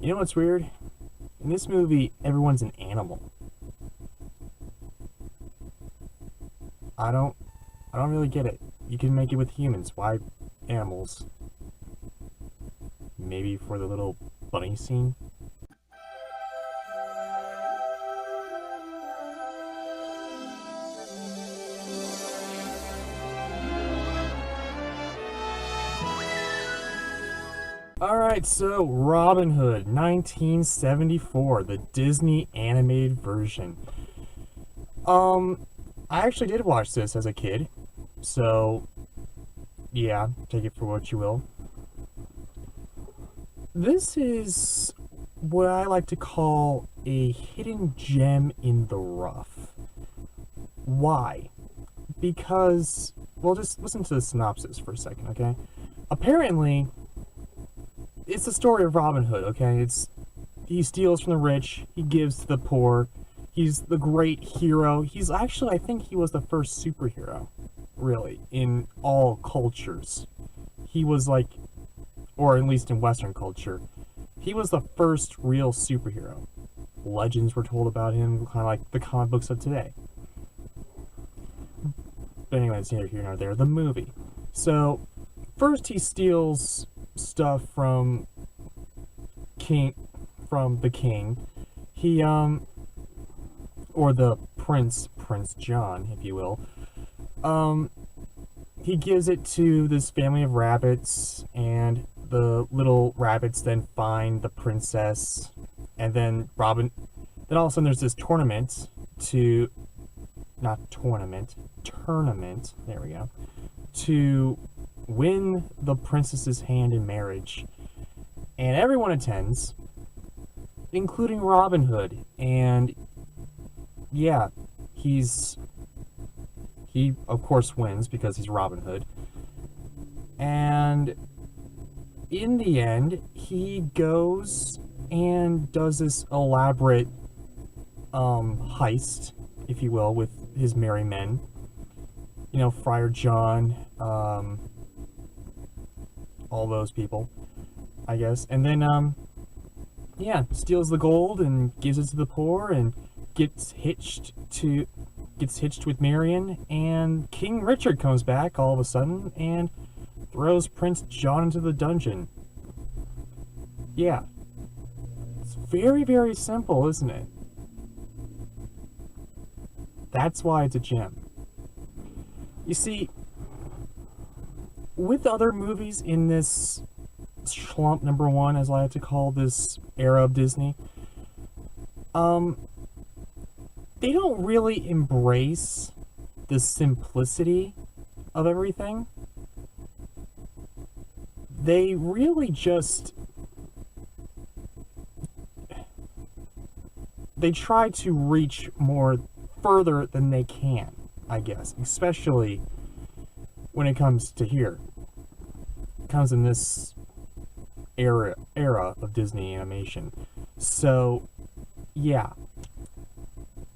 You know what's weird? In this movie, everyone's an animal. I don't I don't really get it. You can make it with humans. Why animals? Maybe for the little bunny scene? Alright, so Robin Hood, 1974, the Disney animated version. I actually did watch this as a kid, so yeah, take it for what you will. This is what I like to call a hidden gem in the rough. Why? Because, well, just listen to the synopsis for a second, okay? Apparently, it's the story of Robin Hood, okay? He steals from the rich, he gives to the poor. He's the great hero. He's actually, I think he was the first superhero, really, in all cultures. He was like, or at least in Western culture, he was the first real superhero. Legends were told about him, kind of like the comic books of today. But anyway, it's neither here nor there. The movie. So, first he steals stuff from the king. He or the Prince John, if you will. He gives it to this family of rabbits, and the little rabbits then find the princess, and then Robin. Then all of a sudden, there's this tournament to, not tournament, tournament. There we go. To win the princess's hand in marriage, and everyone attends, including Robin Hood, and yeah, he of course wins because he's Robin Hood. And in the end, he goes and does this elaborate heist, if you will, with his merry men. You know, Friar John, all those people, I guess. And then yeah, steals the gold and gives it to the poor, and gets hitched with Marion, and King Richard comes back all of a sudden and throws Prince John into the dungeon. Yeah. It's very, very simple, isn't it? That's why it's a gem. You see, with other movies in this schlump number one, as I like to call this era of Disney, they don't really embrace the simplicity of everything. They really just, they try to reach more further than they can, I guess, especially when it comes to here. It comes in this era of Disney animation. So, yeah.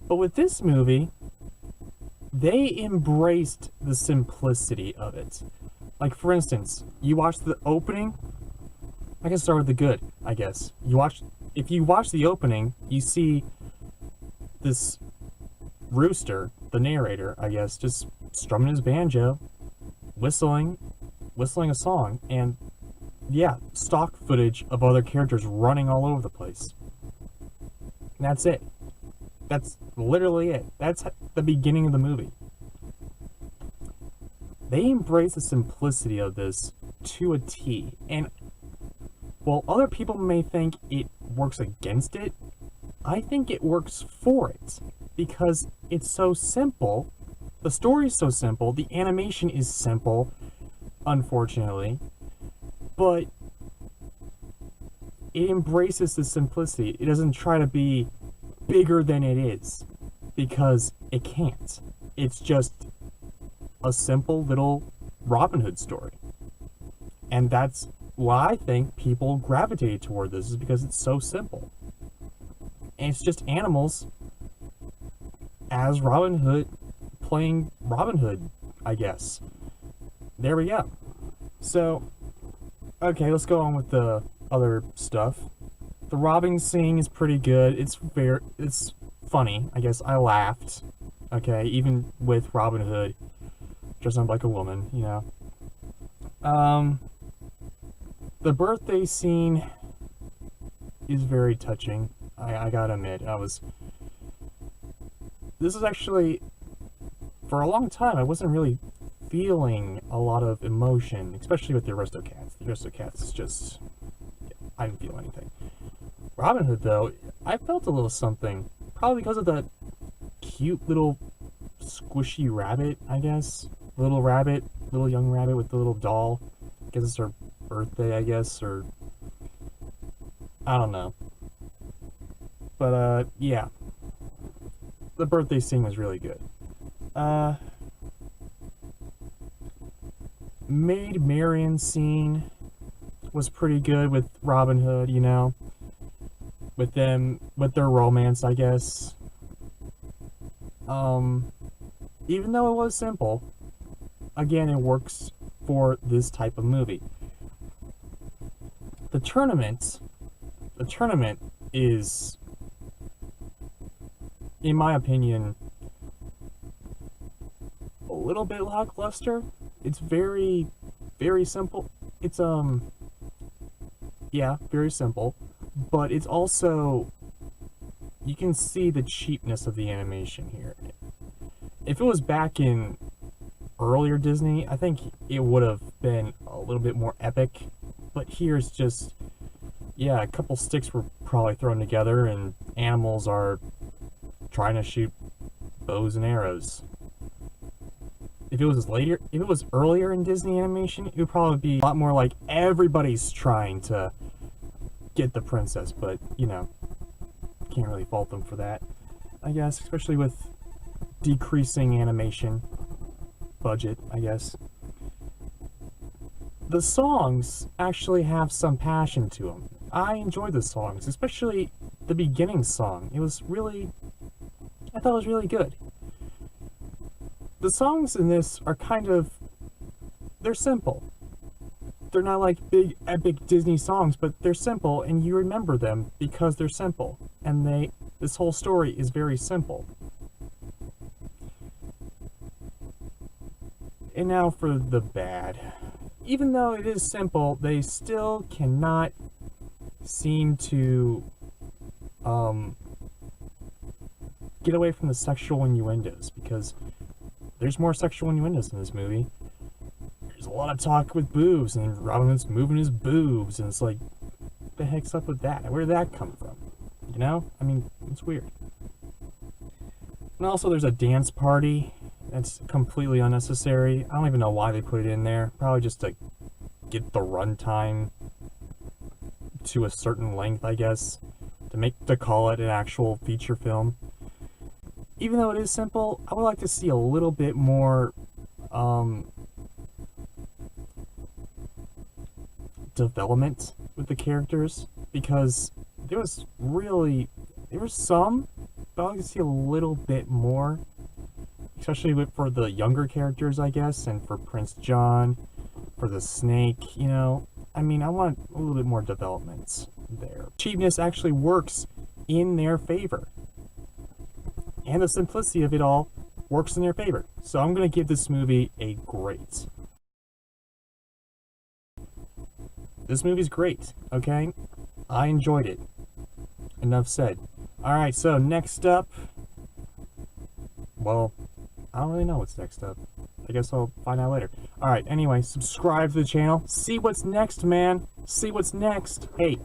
But with this movie, they embraced the simplicity of it. Like, for instance, you watch the opening. I can start with the good, I guess. If you watch the opening, you see this rooster, the narrator, I guess, just strumming his banjo, whistling a song, and yeah, stock footage of other characters running all over the place. And that's it. That's literally it. That's the beginning of the movie. They embrace the simplicity of this to a T. And while other people may think it works against it, I think it works for it. Because it's so simple. The story is so simple. The animation is simple, unfortunately. But it embraces the simplicity. It doesn't try to be bigger than it is, because it can't. It's just a simple little Robin Hood story. And that's why I think people gravitate toward this, is because it's so simple. And it's just animals as Robin Hood playing Robin Hood, I guess. There we go. So, okay, let's go on with the other stuff. The Robin scene is pretty good. It's funny. I guess I laughed. Okay, even with Robin Hood dressing up like a woman, you know. The birthday scene is very touching. I gotta admit, this is actually, for a long time, I wasn't really feeling a lot of emotion, especially with the Aristocats. The Aristocats is just, I didn't feel anything. Robin Hood, though, I felt a little something. Probably because of the cute little squishy rabbit, I guess. Little young rabbit with the little doll. I guess it's her birthday, I guess, or I don't know. But, yeah. The birthday scene was really good. Maid Marian scene was pretty good with Robin Hood, you know. With their romance, I guess. Even though it was simple, again, it works for this type of movie. The tournament is, in my opinion, a little bit lackluster. It's very, very simple. It's, yeah, very simple. But it's also, you can see the cheapness of the animation here. If it was back in earlier Disney, I think it would have been a little bit more epic. But here's just, yeah, a couple sticks were probably thrown together and animals are trying to shoot bows and arrows. If it was earlier in Disney animation, it would probably be a lot more like everybody's trying to get the princess, but, you know, can't really fault them for that, I guess, especially with decreasing animation budget, I guess. The songs actually have some passion to them. I enjoy the songs, especially the beginning song. I thought it was really good. The songs in this are they're simple. They're not like big epic Disney songs, but they're simple and you remember them because they're simple. And this whole story is very simple. And now for the bad. Even though it is simple, they still cannot seem to get away from the sexual innuendos, because there's more sexual innuendos in this movie. There's a lot of talk with boobs, and Robin Hood's moving his boobs, and it's like, what the heck's up with that? Where did that come from? You know? I mean, it's weird. And also there's a dance party that's completely unnecessary. I don't even know why they put it in there. Probably just to get the runtime to a certain length, I guess, to call it an actual feature film. Even though it is simple, I would like to see a little bit more development with the characters, because there was some, but I'd like to see a little bit more, especially for the younger characters, I guess, and for Prince John, for the snake, you know. I mean, I want a little bit more development there. Cheapness actually works in their favor, and the simplicity of it all works in their favor. So I'm going to give this movie a great. This movie's great, okay? I enjoyed it. Enough said. Alright, so next up, well, I don't really know what's next up. I guess I'll find out later. Alright, anyway, subscribe to the channel. See what's next, man. See what's next. Hey.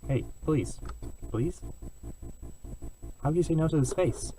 Hey, please. Please? How do you say no to his face?